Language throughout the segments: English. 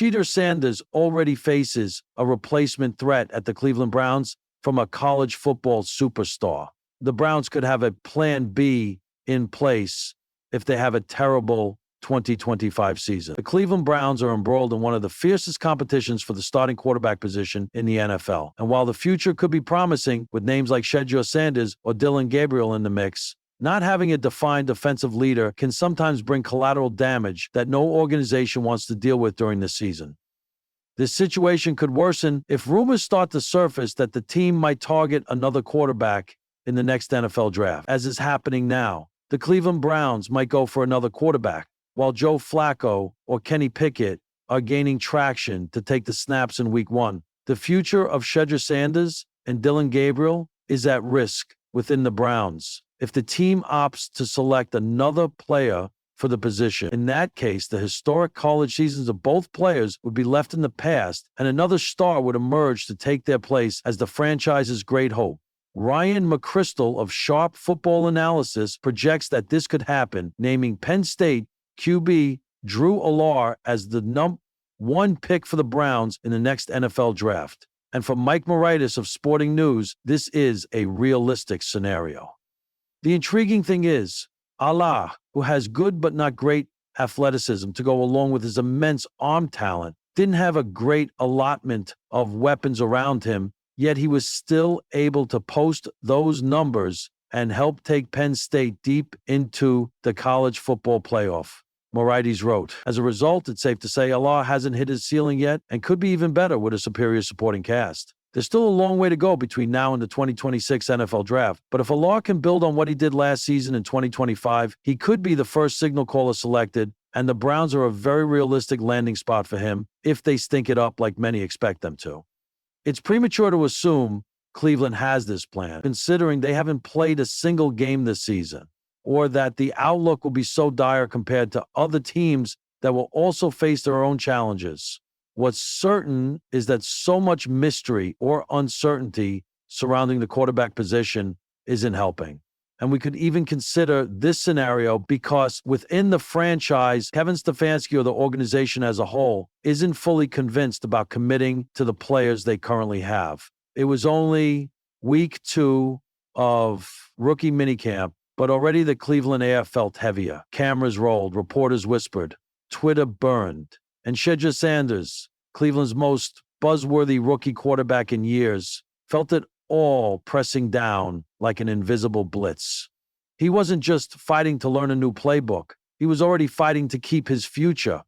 Shedeur Sanders already faces a replacement threat at the Cleveland Browns from a college football superstar. The Browns could have a plan B in place if they have a terrible 2025 season. The Cleveland Browns are embroiled in one of the fiercest competitions for the starting quarterback position in the NFL. And while the future could be promising with names like Shedeur Sanders or Dillon Gabriel in the mix, not having a defined offensive leader can sometimes bring collateral damage that no organization wants to deal with during the season. This situation could worsen if rumors start to surface that the team might target another quarterback in the next NFL draft, as is happening now. The Cleveland Browns might go for another quarterback, while Joe Flacco or Kenny Pickett are gaining traction to take the snaps in Week 1. The future of Shedeur Sanders and Dillon Gabriel is at risk within the Browns if the team opts to select another player for the position. In that case, the historic college seasons of both players would be left in the past, and another star would emerge to take their place as the franchise's great hope. Ryan McChrystal of Sharp Football Analysis projects that this could happen, naming Penn State QB Drew Allar as the #1 pick for the Browns in the next NFL draft. And from Mike Moraitis of Sporting News, this is a realistic scenario. The intriguing thing is, Allar, who has good but not great athleticism to go along with his immense arm talent, didn't have a great allotment of weapons around him, yet he was still able to post those numbers and help take Penn State deep into the college football playoff. Moraitis wrote, as a result, it's safe to say Allar hasn't hit his ceiling yet and could be even better with a superior supporting cast. There's still a long way to go between now and the 2026 NFL Draft, but if Allar can build on what he did last season in 2025, he could be the first signal caller selected, and the Browns are a very realistic landing spot for him if they stink it up like many expect them to. It's premature to assume Cleveland has this plan, considering they haven't played a single game this season, or that the outlook will be so dire compared to other teams that will also face their own challenges. What's certain is that so much mystery or uncertainty surrounding the quarterback position isn't helping. And we could even consider this scenario because within the franchise, Kevin Stefanski or the organization as a whole isn't fully convinced about committing to the players they currently have. It was only week 2 of rookie minicamp, but already the Cleveland air felt heavier. Cameras rolled, reporters whispered, Twitter burned. And Shedeur Sanders, Cleveland's most buzzworthy rookie quarterback in years, felt it all pressing down like an invisible blitz. He wasn't just fighting to learn a new playbook. He was already fighting to keep his future.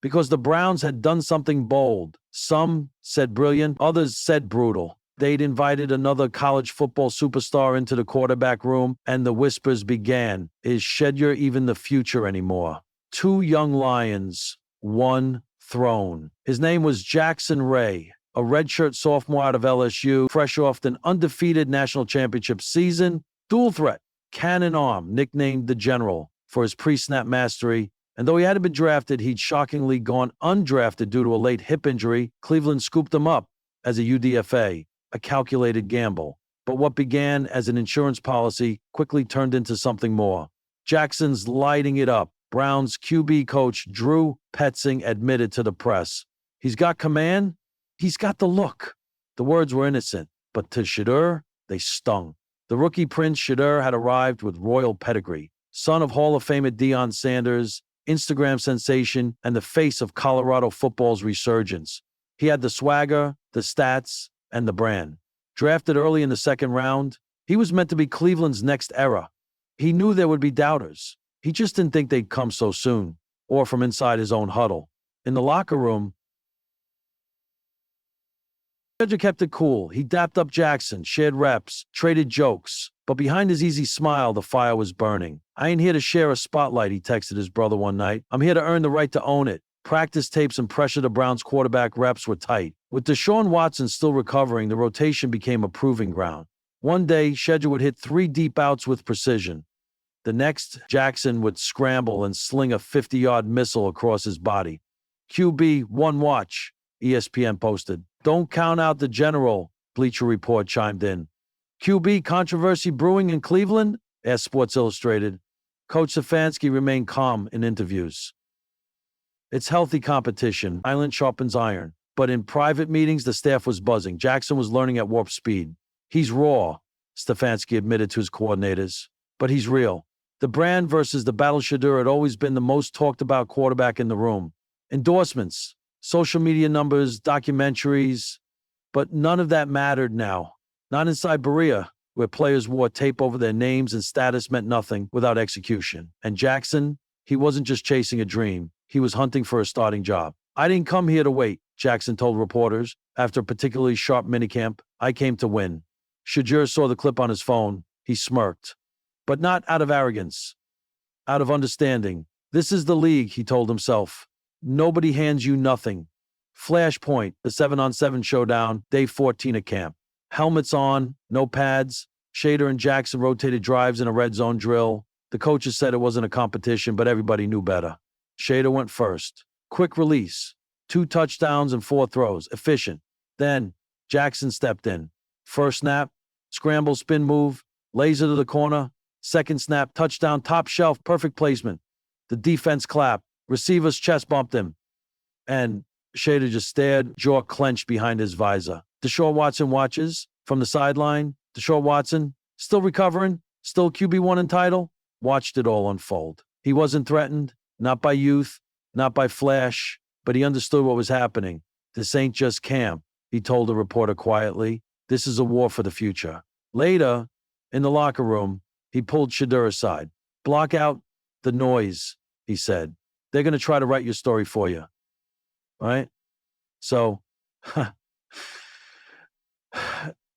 Because the Browns had done something bold. Some said brilliant, others said brutal. They'd invited another college football superstar into the quarterback room, and the whispers began, is Shedeur even the future anymore? 2 young lions, 1 throne. His name was Jackson Ray, a redshirt sophomore out of LSU, fresh off an undefeated national championship season, dual threat, cannon arm, nicknamed the General for his pre-snap mastery. And though he hadn't been drafted, he'd shockingly gone undrafted due to a late hip injury. Cleveland scooped him up as a UDFA, a calculated gamble. But what began as an insurance policy quickly turned into something more. Jackson's lighting it up. Browns QB coach Drew Petzing admitted to the press, he's got command, he's got the look. The words were innocent, but to Shedeur, they stung. The rookie Prince Shedeur had arrived with royal pedigree, son of Hall of Famer Deion Sanders, Instagram sensation, and the face of Colorado football's resurgence. He had the swagger, the stats, and the brand. Drafted early in the 2nd round, he was meant to be Cleveland's next era. He knew there would be doubters. He just didn't think they'd come so soon, or from inside his own huddle. In the locker room, Shedeur kept it cool. He dapped up Jackson, shared reps, traded jokes. But behind his easy smile, the fire was burning. I ain't here to share a spotlight, he texted his brother one night. I'm here to earn the right to own it. Practice tapes and pressure the Browns' quarterback reps were tight. With Deshaun Watson still recovering, the rotation became a proving ground. One day, Shedeur would hit 3 deep outs with precision. The next, Jackson would scramble and sling a 50-yard missile across his body. QB, one watch, ESPN posted. Don't count out the General, Bleacher Report chimed in. QB controversy brewing in Cleveland? asked Sports Illustrated. Coach Stefanski remained calm in interviews. It's healthy competition. Iron sharpens iron. But in private meetings, the staff was buzzing. Jackson was learning at warp speed. He's raw, Stefanski admitted to his coordinators. But he's real. The brand versus the battle Shedeur had always been the most talked about quarterback in the room. Endorsements, social media numbers, documentaries. But none of that mattered now. Not inside Berea, where players wore tape over their names and status meant nothing without execution. And Jackson, he wasn't just chasing a dream. He was hunting for a starting job. I didn't come here to wait, Jackson told reporters after a particularly sharp minicamp. I came to win. Shedeur saw the clip on his phone. He smirked. But not out of arrogance, out of understanding. This is the league, he told himself. Nobody hands you nothing. Flashpoint, the 7-on-7 showdown, day 14 at camp. Helmets on, no pads. Shedeur and Jackson rotated drives in a red zone drill. The coaches said it wasn't a competition, but everybody knew better. Shedeur went first. Quick release. 2 touchdowns and 4 throws. Efficient. Then Jackson stepped in. First snap, scramble spin move, laser to the corner. Second snap, touchdown, top shelf, perfect placement. The defense clapped. Receiver's chest bumped him. And Shedeur just stared, jaw clenched behind his visor. Deshaun Watson watches from the sideline. Deshaun Watson, still recovering, still QB1 in title, watched it all unfold. He wasn't threatened, not by youth, not by flash, but he understood what was happening. This ain't just camp, he told a reporter quietly. This is a war for the future. Later, in the locker room, he pulled Shedeur aside. Block out the noise, he said. They're going to try to write your story for you. Right? So,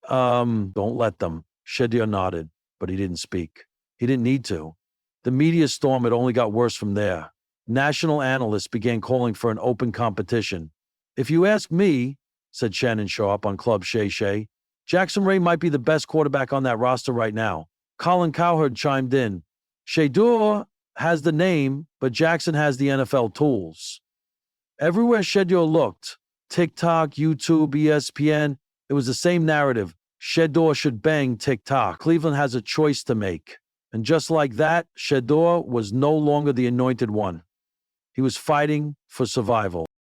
don't let them. Shedeur nodded, but he didn't speak. He didn't need to. The media storm had only got worse from there. National analysts began calling for an open competition. If you ask me, said Shannon Sharp on Club Shay Shay, Jackson Ray might be the best quarterback on that roster right now. Colin Cowherd chimed in. Shedeur has the name, but Jackson has the NFL tools. Everywhere Shedeur looked, TikTok, YouTube, ESPN, it was the same narrative. Shedeur should bang TikTok. Cleveland has a choice to make. And just like that, Shedeur was no longer the anointed one. He was fighting for survival.